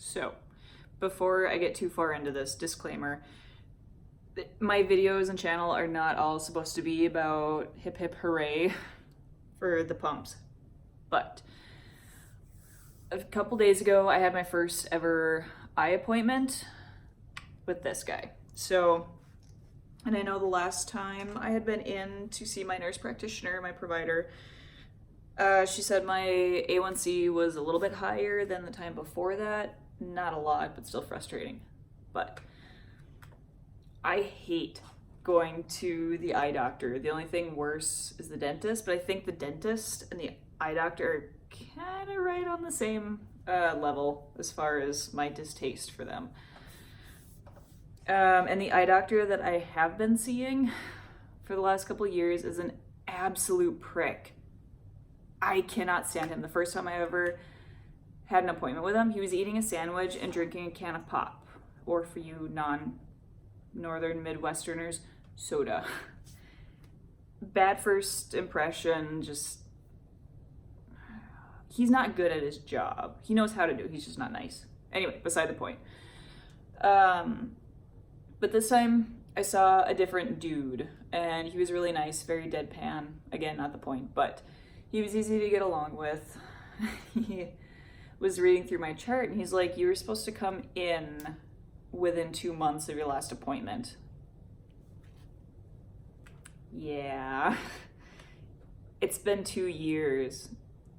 So, before I get too far into this, disclaimer, my videos and channel are not all supposed to be about hip hip hooray for the pumps, but a couple days ago I had my first ever eye appointment with this guy. So, and I know the last time I had been in to see my nurse practitioner, my provider, she said my A1C was a little bit higher than the time before that. Not a lot, but still frustrating. But I hate going to the eye doctor. The only thing worse is the dentist, but I think the dentist and the eye doctor are kind of right on the same level as far as my distaste for them. And the eye doctor that I have been seeing for the last couple of years is an absolute prick. I cannot stand him. The first time I ever had an appointment with him, he was eating a sandwich and drinking a can of pop, or for you non-northern Midwesterners, soda. Bad first impression, just, he's not good at his job. He knows how to do it, he's just not nice. Anyway, beside the point. But this time I saw a different dude, and he was really nice, very deadpan. Again, not the point, but he was easy to get along with. He was reading through my chart, and he's like, you were supposed to come in within 2 months of your last appointment. Yeah. It's been 2 years.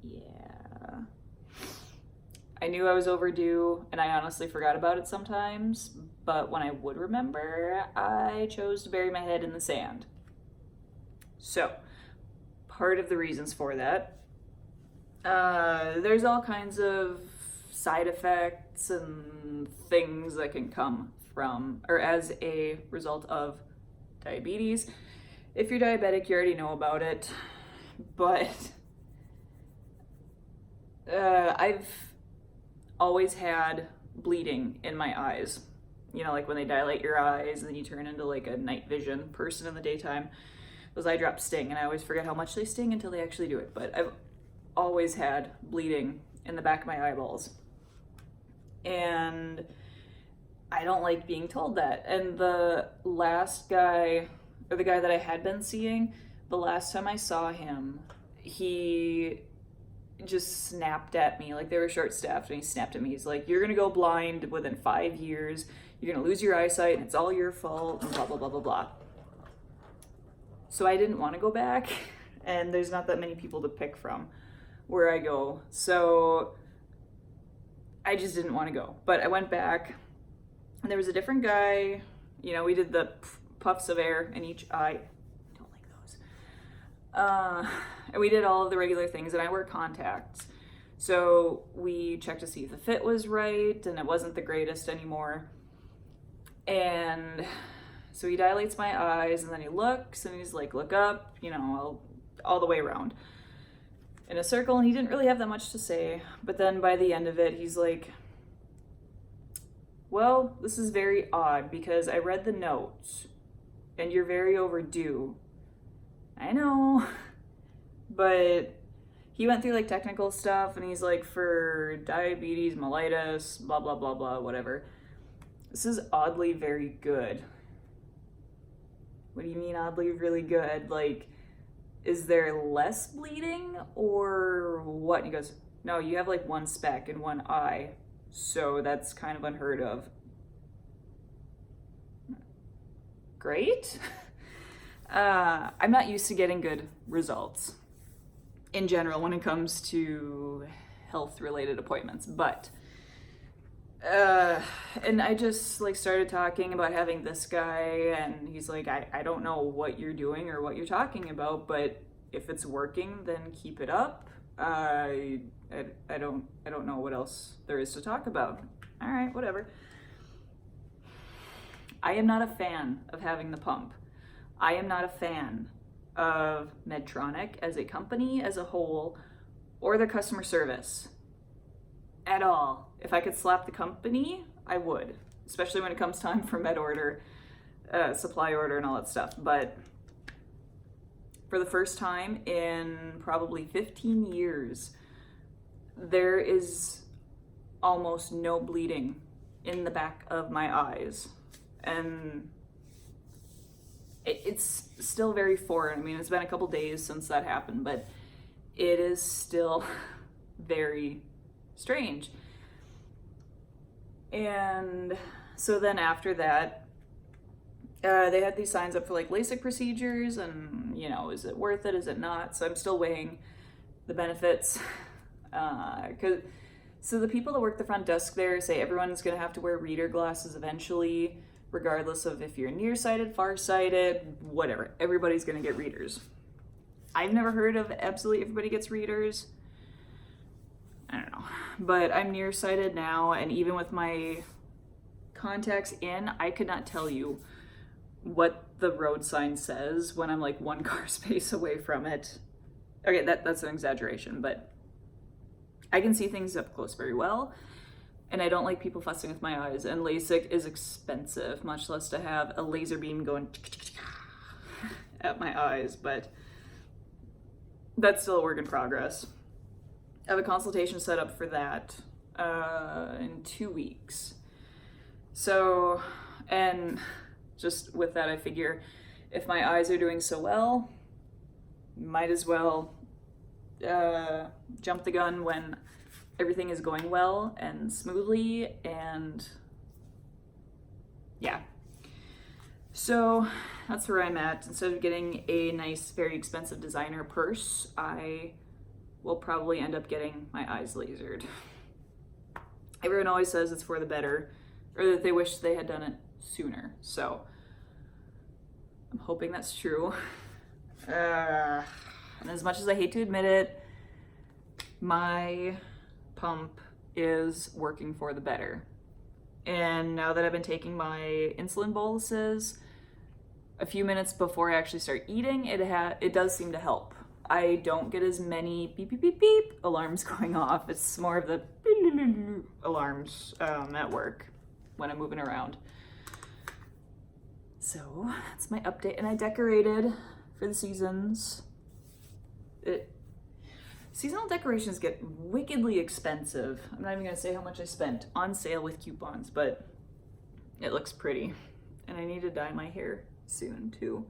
Yeah. I knew I was overdue, and I honestly forgot about it sometimes, but when I would remember, I chose to bury my head in the sand. So, part of the reasons for that, there's all kinds of side effects and things that can come from, or as a result of diabetes. If you're diabetic, you already know about it, but I've always had bleeding in my eyes. You know, like when they dilate your eyes and then you turn into like a night vision person in the daytime. Those eye drops sting, and I always forget how much they sting until they actually do it. But I've always had bleeding in the back of my eyeballs. And I don't like being told that. And the last guy, or the guy that I had been seeing, the last time I saw him, he just snapped at me. Like, they were short-staffed, and he snapped at me. He's like, you're gonna go blind within 5 years, you're gonna lose your eyesight, and it's all your fault, and blah, blah, blah, blah, blah. So I didn't want to go back, and there's not that many people to pick from where I go. So I just didn't want to go. But I went back, and there was a different guy. You know, we did the puffs of air in each eye. I don't like those. And we did all of the regular things, and I wear contacts. So we checked to see if the fit was right, and it wasn't the greatest anymore. And so he dilates my eyes, and then he looks, and he's like, look up, you know, all the way around in a circle, and he didn't really have that much to say. But then by the end of it, he's like, well, this is very odd, because I read the notes, and you're very overdue. I know, but he went through like technical stuff, and he's like, for diabetes, mellitus, blah, blah, blah, blah, whatever. This is oddly very good. What do you mean oddly really good? Like, is there less bleeding or what? And he goes, no, you have like one speck in one eye, so that's kind of unheard of. Great. I'm not used to getting good results in general when it comes to health-related appointments, but and I just like started talking about having this guy, and he's like, I don't know what you're doing or what you're talking about, but if it's working, then keep it up. I don't know what else there is to talk about. All right, whatever. I am not a fan of having the pump. I am not a fan of Medtronic as a company as a whole, or their customer service at all. If I could slap the company, I would, especially when it comes time for med order, supply order, and all that stuff. But for the first time in probably 15 years, there is almost no bleeding in the back of my eyes. And it's still very foreign. I mean, it's been a couple days since that happened, but it is still very strange. And so then after that, they had these signs up for like LASIK procedures, and you know, is it worth it? Is it not? So I'm still weighing the benefits. So the people that work the front desk there say everyone's gonna have to wear reader glasses eventually, regardless of if you're nearsighted, farsighted, whatever. Everybody's gonna get readers. I've never heard of absolutely everybody gets readers. I don't know, but I'm nearsighted now, and even with my contacts in, I could not tell you what the road sign says when I'm like one car space away from it. Okay, that's an exaggeration, but I can see things up close very well, and I don't like people fussing with my eyes, and LASIK is expensive, much less to have a laser beam going at my eyes, but that's still a work in progress. I have a consultation set up for that in 2 weeks. So, and just with that, I figure if my eyes are doing so well, might as well jump the gun when everything is going well and smoothly, and yeah. So that's where I'm at. Instead of getting a nice, very expensive designer purse, I will probably end up getting my eyes lasered. Everyone always says it's for the better, or that they wish they had done it sooner. So I'm hoping that's true. And as much as I hate to admit it, my pump is working for the better. And now that I've been taking my insulin boluses, a few minutes before I actually start eating, it does seem to help. I don't get as many beep, beep, beep, beep alarms going off. It's more of the alarms at work when I'm moving around. So that's my update. And I decorated for the seasons. Seasonal decorations get wickedly expensive. I'm not even gonna say how much I spent on sale with coupons, but it looks pretty. And I need to dye my hair soon too.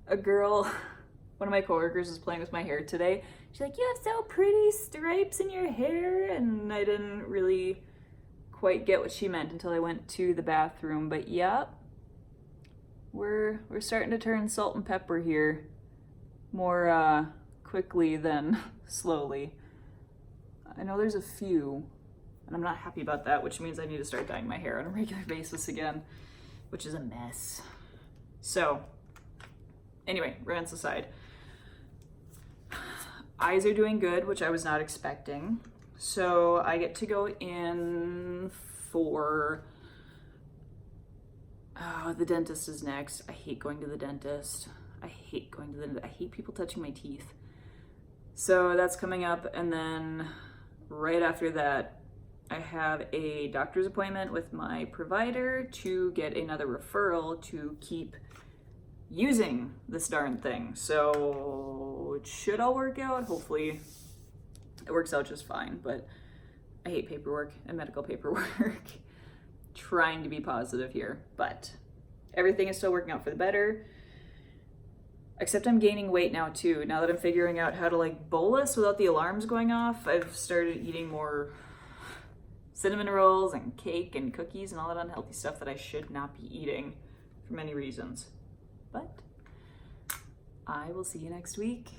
A girl, one of my coworkers was playing with my hair today. She's like, "You have so pretty stripes in your hair," and I didn't really quite get what she meant until I went to the bathroom. But yeah, we're starting to turn salt and pepper here more quickly than slowly. I know there's a few, and I'm not happy about that, which means I need to start dyeing my hair on a regular basis again, which is a mess. So anyway, rants aside, eyes are doing good, which I was not expecting. So I get to go in for the dentist is next. I hate going to the dentist. I hate people touching my teeth. So that's coming up, and then right after that, I have a doctor's appointment with my provider to get another referral to keep using this darn thing. So it should all work out. Hopefully it works out just fine, but I hate paperwork and medical paperwork. Trying to be positive here, but everything is still working out for the better. Except I'm gaining weight now too. Now that I'm figuring out how to like bolus without the alarms going off, I've started eating more cinnamon rolls and cake and cookies and all that unhealthy stuff that I should not be eating for many reasons. But I will see you next week.